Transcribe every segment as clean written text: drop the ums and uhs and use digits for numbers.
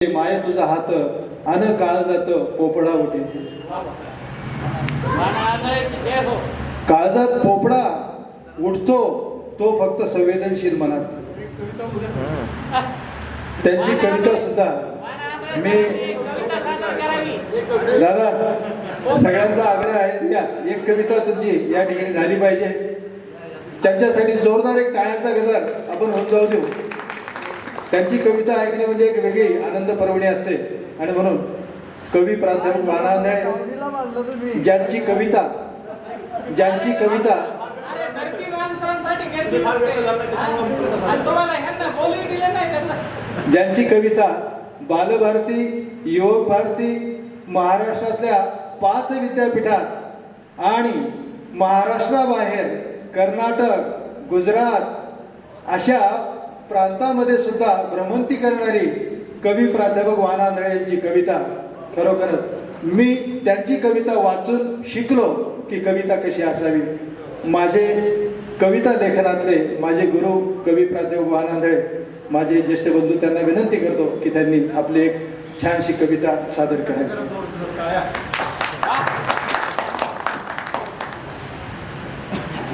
माय तुझा हात अन काळ जात पोपडा उठे. काळजात पोपडा उठतो तो फक्त संवेदनशील मनात. त्यांची कविता सुद्धा मी दादा सगळ्यांचा आग्रह आहे या एक कविता तुमची या ठिकाणी झाली पाहिजे. त्यांच्यासाठी जोरदार एक टाळ्यांचा गजर आपण होत जाऊ देऊ. त्यांची कविता ऐकणे म्हणजे एक वेगळी आनंद पर्वणी असते आणि म्हणून कवी प्राध्यापक वाना आंधळे ज्यांची कविता बालभारती, युवक भारती, महाराष्ट्रातल्या 5 विद्यापीठात आणि महाराष्ट्राबाहेर कर्नाटक, गुजरात अशा प्रांतामध्ये सुद्धा भ्रमंती करणारी कवी प्राध्यापक वाना आंधळे यांची कविता खरोखरच मी त्यांची कविता वाचून शिकलो की कविता कशी असावी. माझे कविता लेखनातले माझे गुरु कवी प्राध्यापक वाना आंधळे माझे ज्येष्ठ बंधू त्यांना विनंती करतो की त्यांनी आपली एक छानशी कविता सादर करावी.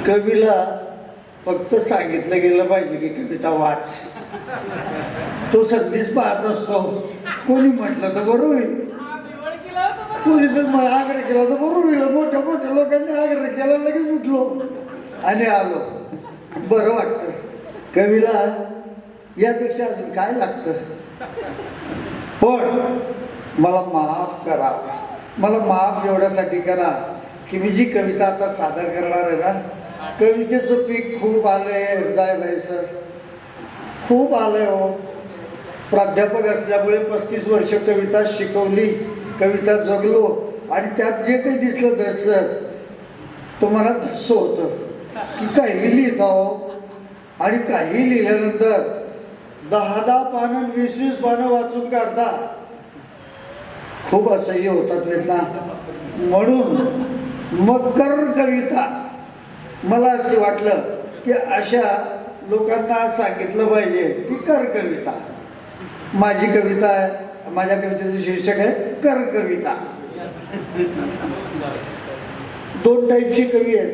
कवीला फक्त सांगितलं गेलं पाहिजे की कविता वाच. तो संधीच पाहत असतो. कोणी म्हटलं तर बरोबर होईल, कोणी जर मला आग्रह केला तर बरोबर होईल. मोठ्या मोठ्या लोकांनी आग्रह केला, लगेच उठलो आणि आलो. बरं वाटतं. कवीला यापेक्षा अजून काय लागतं. पण मला माफ करा, मला माफ एवढ्यासाठी करा की मी जी कविता आता सादर करणार आहे ना, कवितेचं पीक खूप आलंय हृदयभाई सर, खूप आलंय हो. प्राध्यापक असल्यामुळे 35 वर्ष कविता शिकवली, कविता जगलो आणि त्यात जे काही दिसलं धसर तो मला धस्स होतं की काही लिहित आहो आणि काही लिहिल्यानंतर 10 पानं 20 पानं वाचून काढता. खूप असह्य होतात वेदना. म्हणून मकर कविता मला असे वाटलं की अशा लोकांना सांगितलं पाहिजे की कर कविता. माझी कविता आहे, माझ्या कवितेचं शीर्षक आहे कर कविता. 2 टाईपचे कवी आहेत.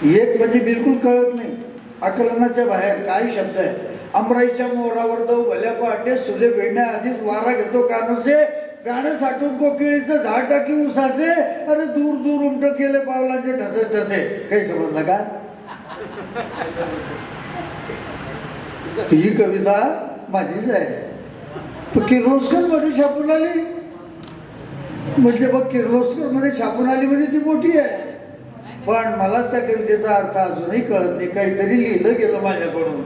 एक म्हणजे बिलकुल कळत नाही, आकलनाच्या बाहेर काय शब्द आहे. अमराईच्या मोरावर जाऊ भल्या पहाटे, सूर्य भेटण्याआधीच वारा घेतो कानसे, गाणं साठून कोकिळीचं झाड टाकी उसासे, अरे दूर दूर उमट केले पावलांचे ठसे ठसे. काही समजलं का. ही कविता माझीच आहे. किर्लोस्कर मध्ये छापून आली म्हणजे बघ, किर्लोस्कर मध्ये छापून आली म्हणजे ती मोठी आहे. पण मलाच त्या कवितेचा अर्थ अजूनही कळत नाही. काहीतरी लिहिलं गेलं माझ्याकडून.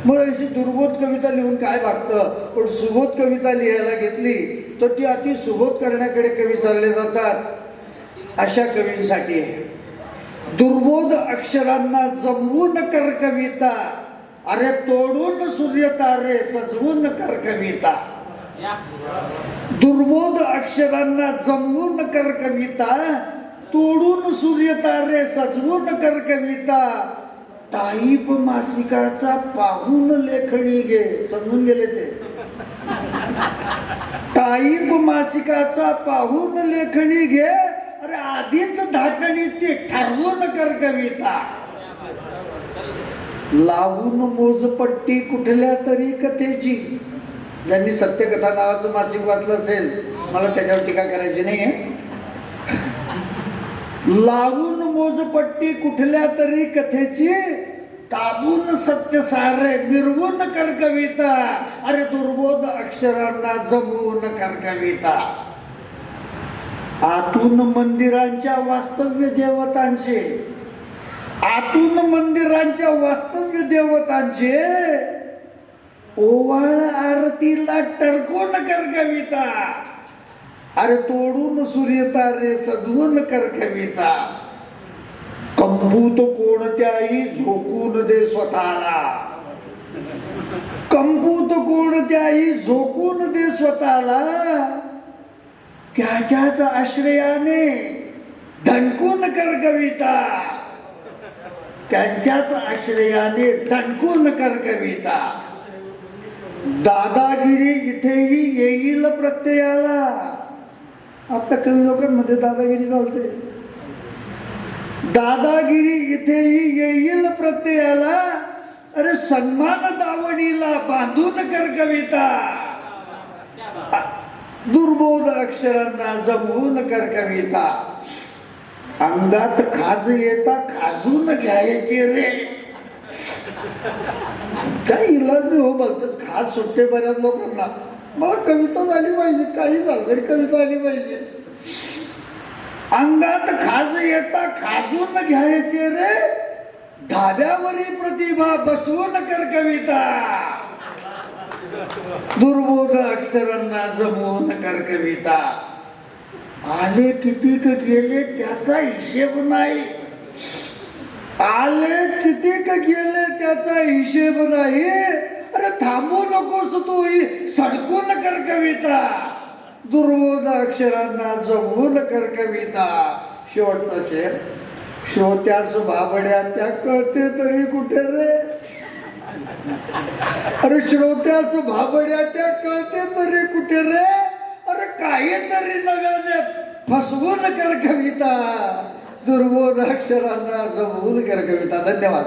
मग अशी दुर्बोध कविता लिहून काय भागतं. पण सुबोध कविता लिहायला घेतली तर ती अति सुबोध करण्याकडे कवी चालले जातात. अशा कवींसाठी दुर्बोध अक्षरांना जमवून कर कविता, अरे तोडून सूर्य तारे सजवून कर कविता. दुर्बोध अक्षरांना जमवून कर कविता, तोडून सूर्य तारे सजवून कर कविता. टाईप मासिकाचा पाहून लेखणी घे. समजून गेले ते. टाईप मासिकाचा पाहून लेखणी घे, अरे आधीच धाटणी ती ठरवून कर कविता. लावून मोजपट्टी कुठल्या तरी कथेची. ज्यांनी सत्यकथा नावाचं मासिक वाचलं असेल, मला त्याच्यावर टीका करायची नाही आहे. लावून मोजपट्टी कुठल्या तरी कथेची, दाबून सत्य सारे मिरवून कर कविता, अरे दुर्बोध अक्षरांना जमवून कर कविता. आतून मंदिरांच्या वास्तव्य देवतांचे, आतून मंदिरांच्या वास्तव्य देवतांचे ओवाळ आरतीला टळकून कर कविता, अरे तोडून सूर्य तारे सजवून कर कविता. कंपूत कोणत्याही झोकून दे स्वतःला, कंपूत कोणत्याही झोकून दे स्वतःला, त्याच्याच आश्रयाने धडकून कर कविता, त्यांच्याच आश्रयाने धडकून कर कविता. दादागिरी इथेही येईल प्रत्ययाला. आपल्या कवी लोकांमध्ये दादागिरी चालते. दादागिरी इथेही येईल प्रत्ययाला. अरे सन्मान दावणीला बांधून कर कविता. दुर्बोध अक्षरांना जमवून कर कविता. अंगात खाज येता खाजून घ्यायचे रे. काही इलाज नाही हो, बोलतात खाज सुटते बऱ्याच लोकांना. मला कविता झाली पाहिजे, काही झालं तरी कविता आली पाहिजे. अंगात खाज येता खाजून घ्यायचे रे. धाब्यावरील प्रतिभा बसवून कर कविता. दुर्बोध अक्षरांना जमवून कर कविता. आले कितीक गेले त्याचा हिशेब नाही. आले कितीक गेले त्याचा हिशेब नाही. अरे थांबू नकोस तू ही सडकून कर कविता. दुर्बोध अक्षरांना जमवून कर कविता. शेवटचा शेर. श्रोत्यास भाबड्या त्या कळते तरी कुठे रे. अरे श्रोत्यास भाबड्या त्या कळते तरी कुठे रे. अरे काहीतरी नव्याने फसवून कर कविता. दुर्बोध अक्षरांना जमवून कर कविता. धन्यवाद.